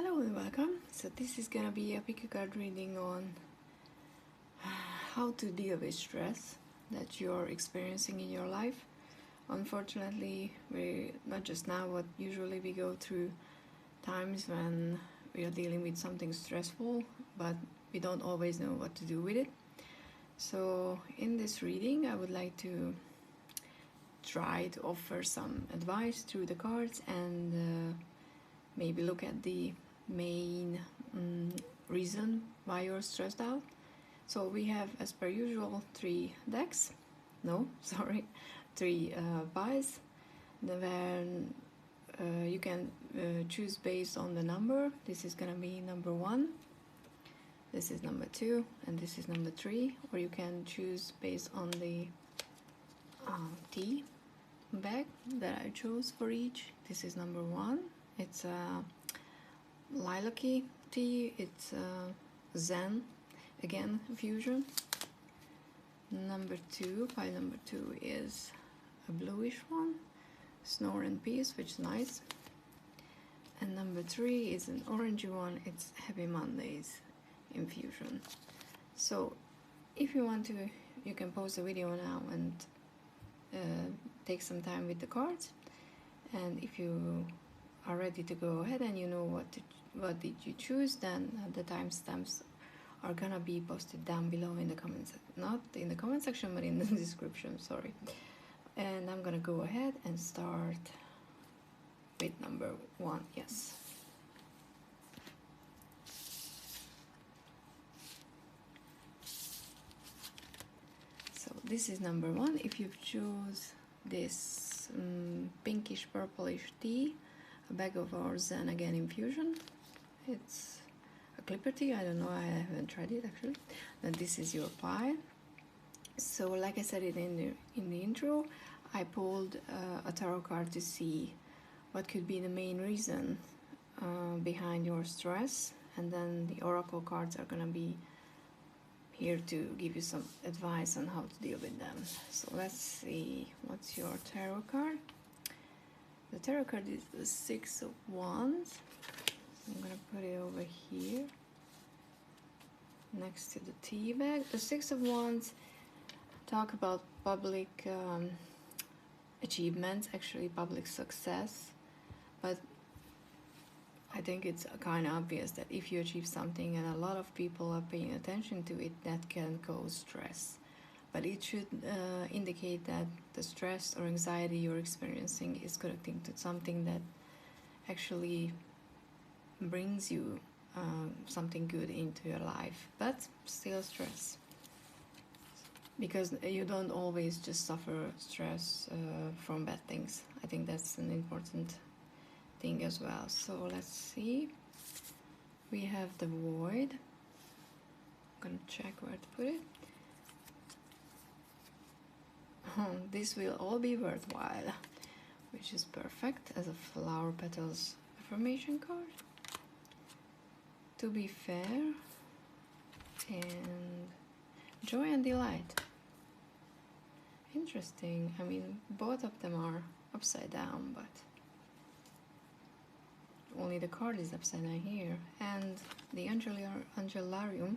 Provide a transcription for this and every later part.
Hello and welcome. So this is gonna be a pick a card reading on how to deal with stress that you're experiencing in your life. Unfortunately, we not just now, but usually we go through times when we are dealing with something stressful, but we don't always know what to do with it. So in this reading, I would like to try to offer some advice through the cards and maybe look at the main reason why you're stressed out. So we have, as per usual, three pies. Then you can choose based on the number. This is gonna be number 1, this is number 2, and this is number 3. Or you can choose based on the tea bag that I chose for each. This is number 1. It's a lilac-y tea. It's Zen, again, fusion. Pile number 2 is a bluish one, Snore and Peace, which is nice. And number 3 is an orangey one. It's Happy Mondays infusion. So if you want to, you can pause the video now and take some time with the cards. And if you are ready to go ahead and you know what did you choose, then the timestamps are gonna be posted down below in the comments, not in the comment section but in the description, sorry. And I'm gonna go ahead and start with number 1. Yes, so this is number 1. If you choose this pinkish purplish tea, a bag of our Zen again infusion, it's a clipper tea. I don't know, I haven't tried it actually. Then this is your pile. So like I said it in the intro, I pulled a tarot card to see what could be the main reason behind your stress, and then the oracle cards are gonna be here to give you some advice on how to deal with them. So let's see, what's your tarot card? The tarot card is the 6 of Wands. I'm gonna put it over here next to the tea bag. The 6 of Wands talk about public achievements, actually public success, but I think it's kind of obvious that if you achieve something and a lot of people are paying attention to it, that can cause stress. But it should indicate that the stress or anxiety you're experiencing is connecting to something that actually brings you something good into your life, but still stress. Because you don't always just suffer stress from bad things. I think that's an important thing as well. So let's see. We have the Void. I'm gonna check where to put it. This will all be worthwhile, which is perfect as a flower petals affirmation card. To be fair, and joy and delight. Interesting. I mean, both of them are upside down, but only the card is upside down here. And the Angelarium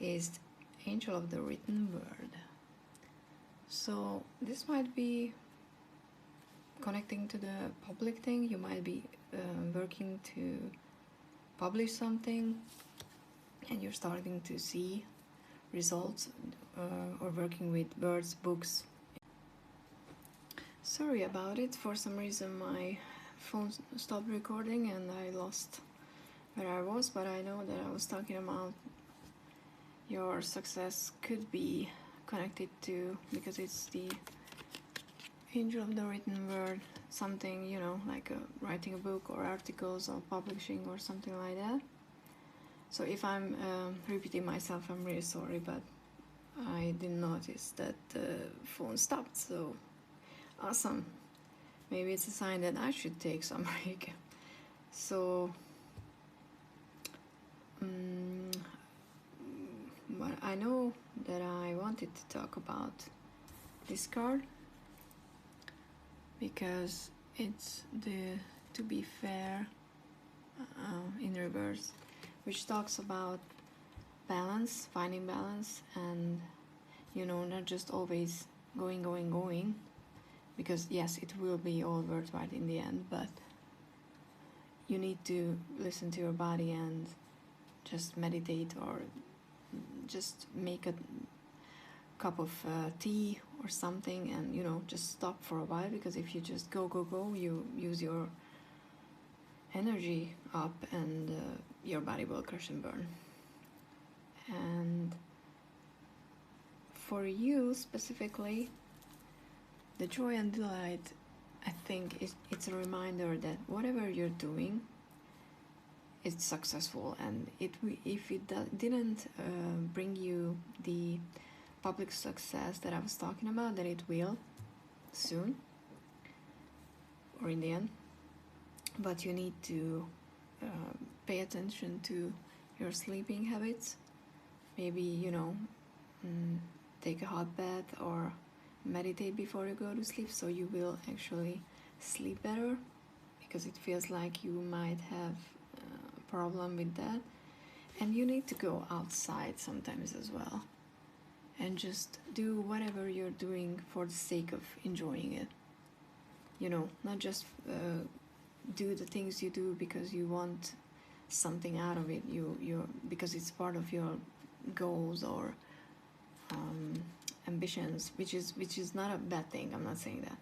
is Angel of the Written Word. So this might be connecting to the public thing. You might be working to publish something and you're starting to see results, or working with words, books. Sorry about it, for some reason my phone stopped recording and I lost where I was, but I know that I was talking about your success could be connected to, because it's the Angel of the Written Word, something, you know, like writing a book or articles or publishing or something like that. So if I'm repeating myself, I'm really sorry, but I didn't notice that the phone stopped. So awesome, maybe it's a sign that I should take some break. So but I know that I wanted to talk about this card because it's the To Be Fair in reverse, which talks about balance, finding balance, and you know, not just always going, because yes, it will be all worthwhile in the end, but you need to listen to your body and just meditate, or just make a cup of tea or something, and you know, just stop for a while, because if you just go, you use your energy up, and your body will crash and burn. And for you specifically, the joy and delight, I think it's a reminder that whatever you're doing, it's successful, and if it didn't bring you the public success that I was talking about, then it will soon, or in the end. But you need to pay attention to your sleeping habits. Maybe, you know, take a hot bath or meditate before you go to sleep, so you will actually sleep better, because it feels like you might have a problem with that. And you need to go outside sometimes as well, and just do whatever you're doing for the sake of enjoying it. You know, not just do the things you do because you want something out of it, you because it's part of your goals or ambitions, which is not a bad thing. I'm not saying that.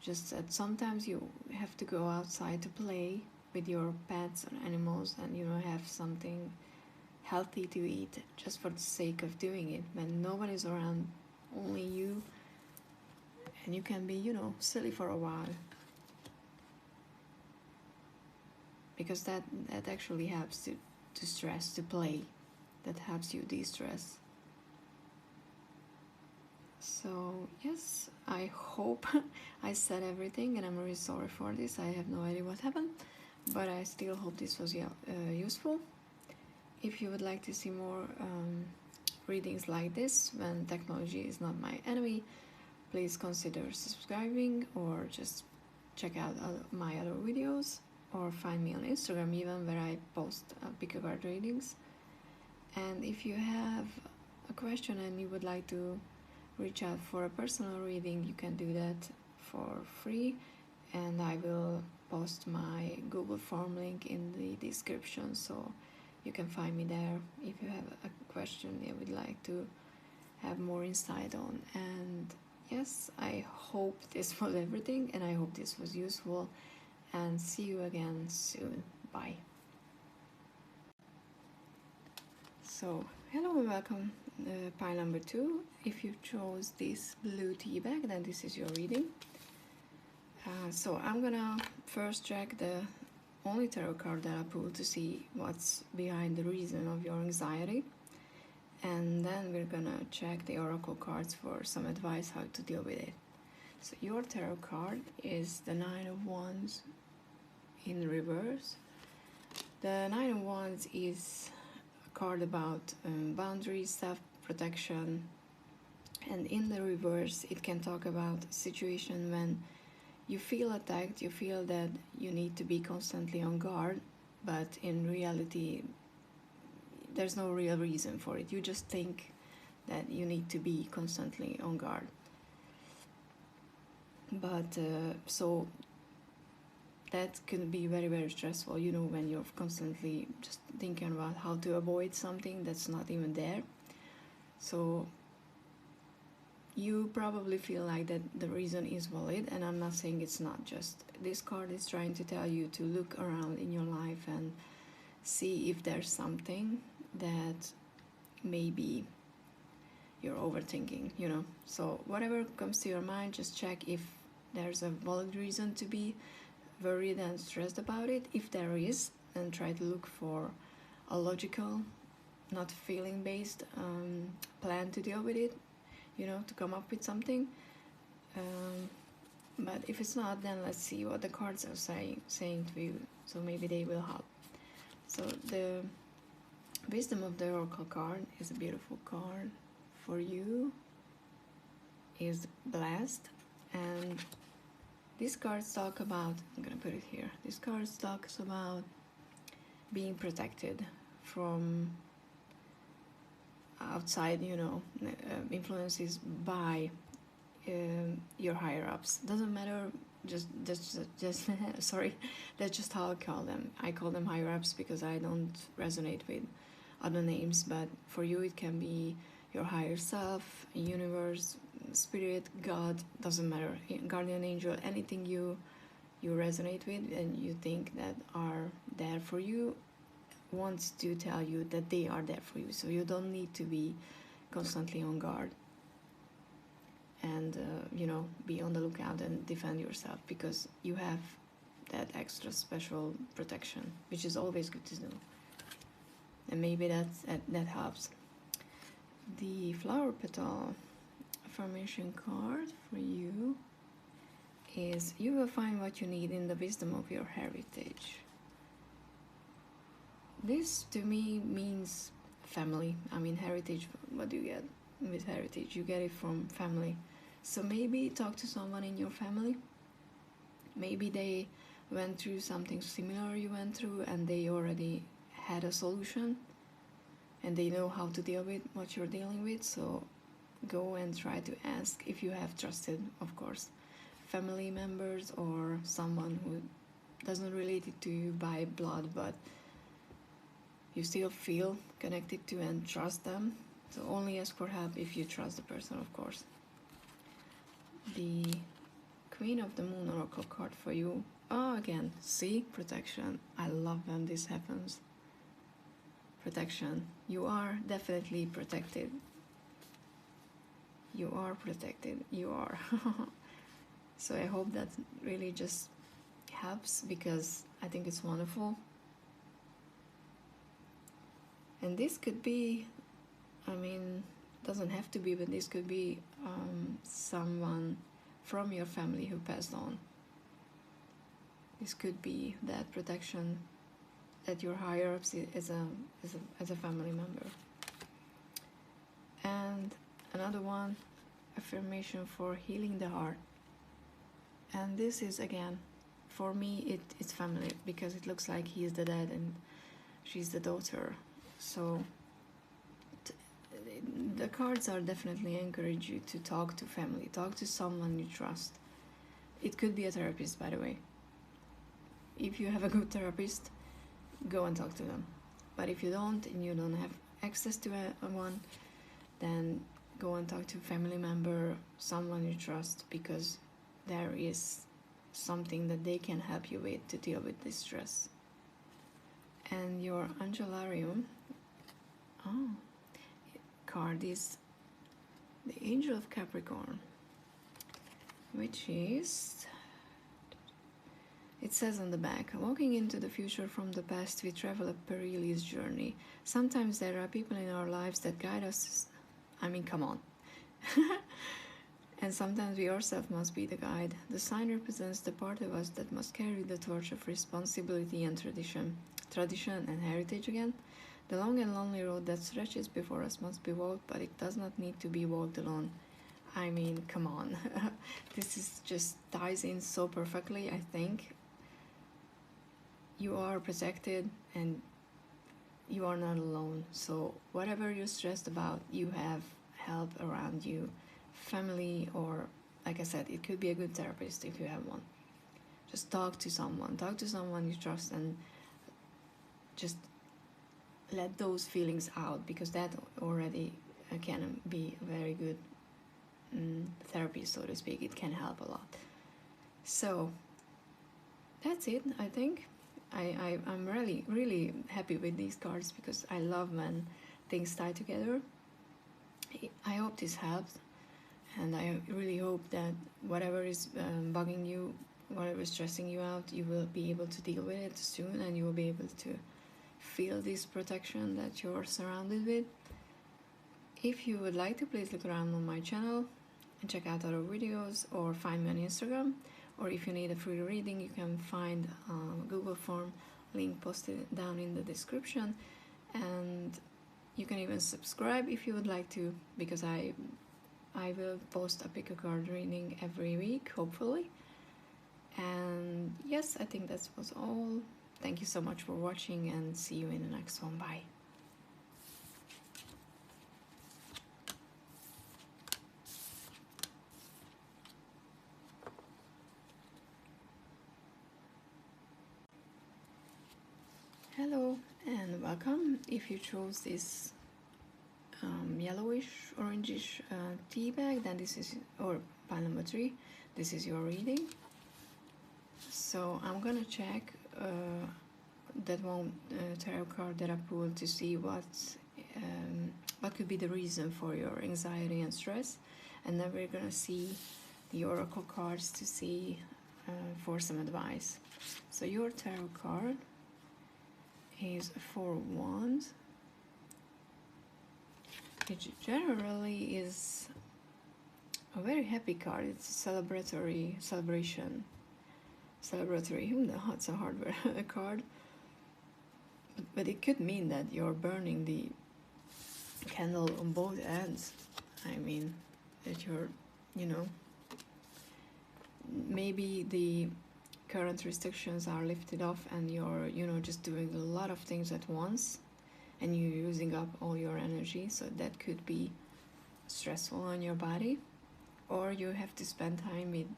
Just that sometimes you have to go outside to play with your pets or animals, and you know, have something healthy to eat, just for the sake of doing it, when no one is around, only you, and you can be, you know, silly for a while, because that actually helps to stress, to play. That helps you de-stress. So yes, I hope I said everything, and I'm really sorry for this. I have no idea what happened, but I still hope this was useful. If you would like to see more readings like this, when technology is not my enemy, please consider subscribing, or just check out my other videos, or find me on Instagram even, where I post pick a card readings. And if you have a question and you would like to reach out for a personal reading, you can do that for free, and I will post my Google form link in the description, so you can find me there if you have a question you would like to have more insight on. And yes, I hope this was everything, and I hope this was useful, and see you again soon. Bye. So hello and welcome, pile number 2. If you chose this blue tea bag, then this is your reading. So I'm gonna first check the only tarot card that I pulled to see what's behind the reason of your anxiety, and then we're gonna check the oracle cards for some advice how to deal with it. So your tarot card is the Nine of Wands in reverse. The Nine of Wands is a card about boundaries, self-protection, and in the reverse it can talk about a situation when you feel attacked, you feel that you need to be constantly on guard, but in reality there's no real reason for it. You just think that you need to be constantly on guard. But so that can be very, very stressful, you know, when you're constantly just thinking about how to avoid something that's not even there. So you probably feel like that the reason is valid, and I'm not saying it's not. Just this card is trying to tell you to look around in your life and see if there's something that maybe you're overthinking, you know. So whatever comes to your mind, just check if there's a valid reason to be worried and stressed about it. If there is, then try to look for a logical, not feeling based plan to deal with it, you know, to come up with something. But if it's not, then let's see what the cards are saying to you, so maybe they will help. So the Wisdom of the Oracle card is a beautiful card for you, is blessed, and these cards talk about, I'm gonna put it here, these cards talks about being protected from outside, you know, influences by your higher ups. Doesn't matter. Just sorry, that's just how I call them. I call them higher ups because I don't resonate with other names, but for you it can be your higher self, universe, spirit, God, doesn't matter, guardian angel, anything you resonate with and you think that are there for you wants to tell you that they are there for you, so you don't need to be constantly on guard and you know, be on the lookout and defend yourself, because you have that extra special protection, which is always good to know. And maybe that helps. The flower petal affirmation card for you is: you will find what you need in the wisdom of your heritage. This to me means family. I mean, heritage, what do you get with heritage? You get it from family. So maybe talk to someone in your family. Maybe they went through something similar you went through and they already had a solution and they know how to deal with what you're dealing with. So go and try to ask, if you have trusted, of course, family members or someone who doesn't relate it to you by blood, but you still feel connected to and trust them. So only ask for help if you trust the person, of course. The Queen of the Moon Oracle card for you. Oh, again, see, protection. I love when this happens. Protection. You are definitely protected. You are protected. You are. So I hope that really just helps, because I think it's wonderful. And this could be, I mean, doesn't have to be, but this could be someone from your family who passed on. This could be that protection that your higher ups as a family member. And another one, affirmation for healing the heart. And this is, again, for me it's family, because it looks like he is the dad and she's the daughter. So the cards are definitely encourage you to talk to family, talk to someone you trust. It could be a therapist, by the way. If you have a good therapist, go and talk to them. But if you don't and you don't have access to one, then go and talk to a family member, someone you trust, because there is something that they can help you with to deal with this stress. And your Angelarium card is the Angel of Capricorn, which is, it says on the back, walking into the future from the past, we travel a perilous journey. Sometimes there are people in our lives that guide us. I mean, come on. And sometimes we ourselves must be the guide. The sign represents the part of us that must carry the torch of responsibility and tradition and heritage again. The long and lonely road that stretches before us must be walked, but it does not need to be walked alone. I mean, come on. This is just ties in so perfectly, I think. You are protected and you are not alone. So whatever you're stressed about, you have help around you. Family, or like I said, it could be a good therapist if you have one. Just talk to someone you trust, and just let those feelings out, because that already can be a very good therapy, so to speak. It can help a lot. So that's it, I think. I'm really happy with these cards, because I love when things tie together. I hope this helps, and I really hope that whatever is bugging you, whatever is stressing you out, you will be able to deal with it soon, and you will be able to feel this protection that you're surrounded with. If you would like to, please look around on my channel and check out other videos, or find me on Instagram. Or if you need a free reading, you can find a Google form link posted down in the description, and you can even subscribe if you would like to, because I will post a pick a card reading every week, hopefully. And yes, I think that was all. Thank you so much for watching, and see you in the next one. Bye. Hello and welcome. If you chose this yellowish orangish tea bag, then this is, or pile number 3, this is your reading. So I'm gonna check that one tarot card that I pulled to see what could be the reason for your anxiety and stress, and then we're gonna see the oracle cards to see for some advice. So your tarot card is 4 of Wands, which generally is a very happy card. It's a celebration. That's a hard card. But it could mean that you're burning the candle on both ends. I mean, that you're, you know, maybe the current restrictions are lifted off and you're, you know, just doing a lot of things at once and you're using up all your energy. So that could be stressful on your body. Or you have to spend time with,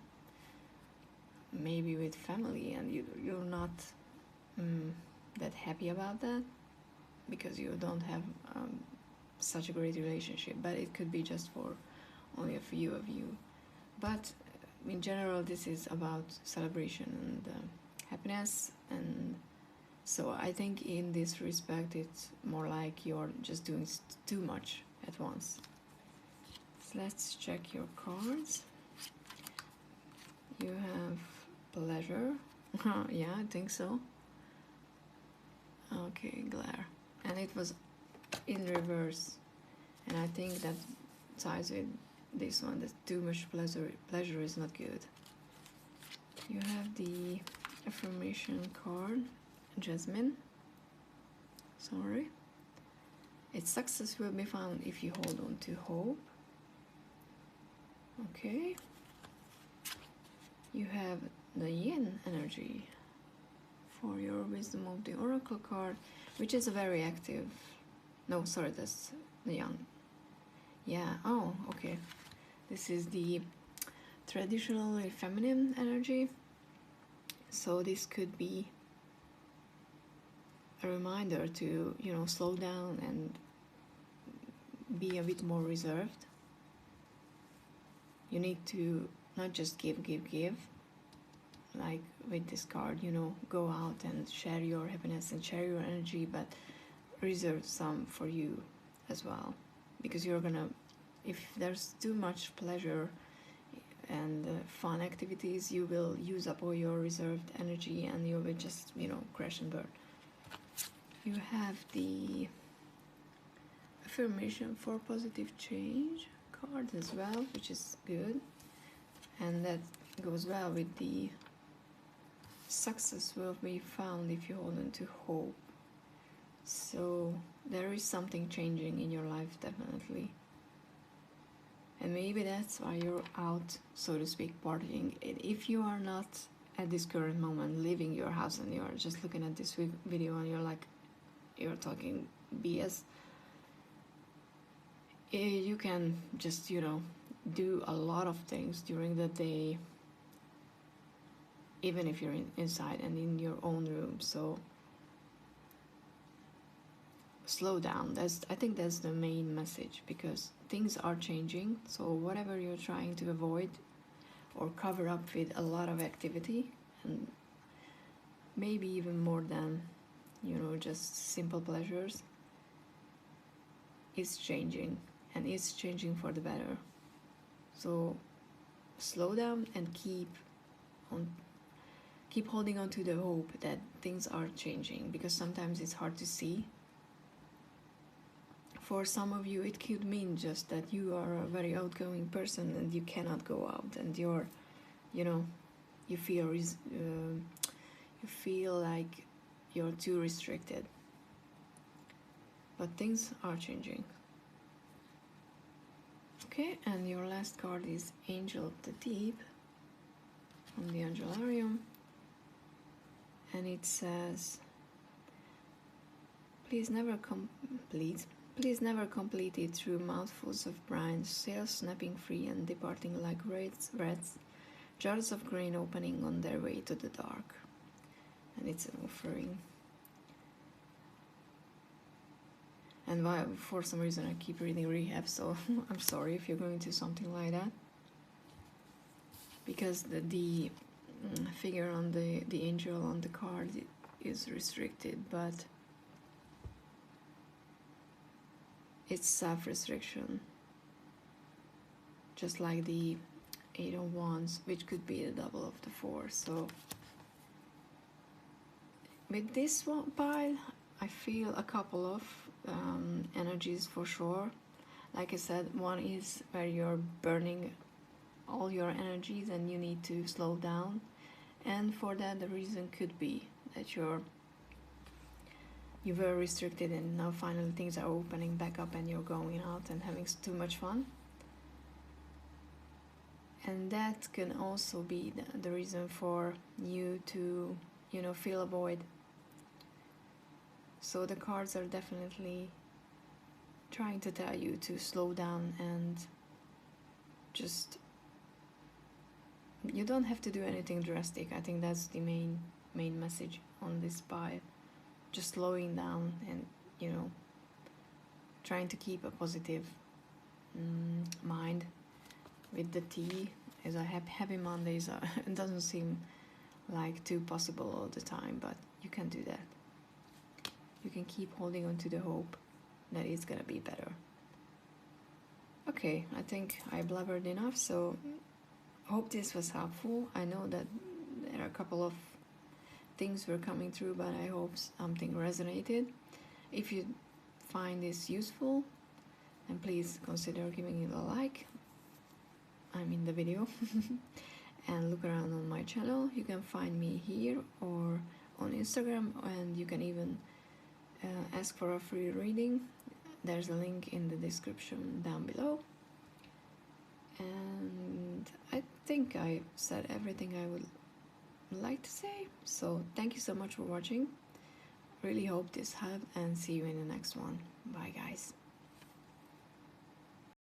maybe with family, and you're not that happy about that because you don't have such a great relationship. But it could be just for only a few of you. But in general, this is about celebration and happiness, and so I think in this respect it's more like you're just doing too much at once. So let's check your cards. You have pleasure. Yeah, I think so. Okay, glare. And it was in reverse. And I think that ties with this one, that too much pleasure is not good. You have the affirmation card, Jasmine. Sorry. Its success will be found if you hold on to hope. Okay. You have the yin energy for your wisdom of the oracle card, which is a very active, no, sorry, that's the yang. Yeah, oh, okay. This is the traditionally feminine energy. So this could be a reminder to, you know, slow down and be a bit more reserved. You need to not just give, like with this card, you know, go out and share your happiness and share your energy, but reserve some for you as well, because you're gonna, if there's too much pleasure and fun activities, you will use up all your reserved energy and you will just, you know, crash and burn. You have the affirmation for positive change card as well, which is good, and that goes well with the success will be found if you hold on to hope. So there is something changing in your life, definitely, and maybe that's why you're out, so to speak, partying. If you are not at this current moment leaving your house and you're just looking at this video and you're like, you're talking BS, you can just, you know, do a lot of things during the day, even if you're inside and in your own room. So slow down. I think that's the main message, because things are changing. So whatever you're trying to avoid or cover up with a lot of activity, and maybe even more than, you know, just simple pleasures, is changing, and it's changing for the better. So slow down and keep holding on to the hope that things are changing, because sometimes it's hard to see. For some of you, it could mean just that you are a very outgoing person and you cannot go out, and you're, you know, you feel like you're too restricted. But things are changing. Okay, and your last card is Angel of the Deep from the Angelarium. and it says, please never complete it through mouthfuls of brine, sails snapping free and departing like rats, jars of grain opening on their way to the dark. And it's an offering. And for some reason I keep reading rehab, so I'm sorry if you're going to something like that. Because the figure on the angel on the card is restricted, but it's self-restriction. Just like the 8 of Wands, which could be the double of the 4. So with this one pile, I feel a couple of energies for sure. Like I said, one is where you're burning all your energies and you need to slow down, and for that the reason could be that you were restricted and now finally things are opening back up and you're going out and having too much fun. And that can also be the reason for you to, you know, feel a void. So the cards are definitely trying to tell you to slow down and just, you don't have to do anything drastic. I think that's the main message on this pile. Just slowing down and, you know, trying to keep a positive mind. With the T, as I have heavy Mondays, it doesn't seem like too possible all the time, but you can do that. You can keep holding on to the hope that it's gonna be better. Okay, I think I blubbered enough, so hope this was helpful. I know that there are a couple of things were coming through, but I hope something resonated. If you find this useful, then please consider giving it a like. I'm in the video. And look around on my channel. You can find me here or on Instagram, and you can even ask for a free reading. There's a link in the description down below. And I think I said everything I would like to say. So thank you so much for watching. Really hope this helped, and see you in the next one. Bye guys.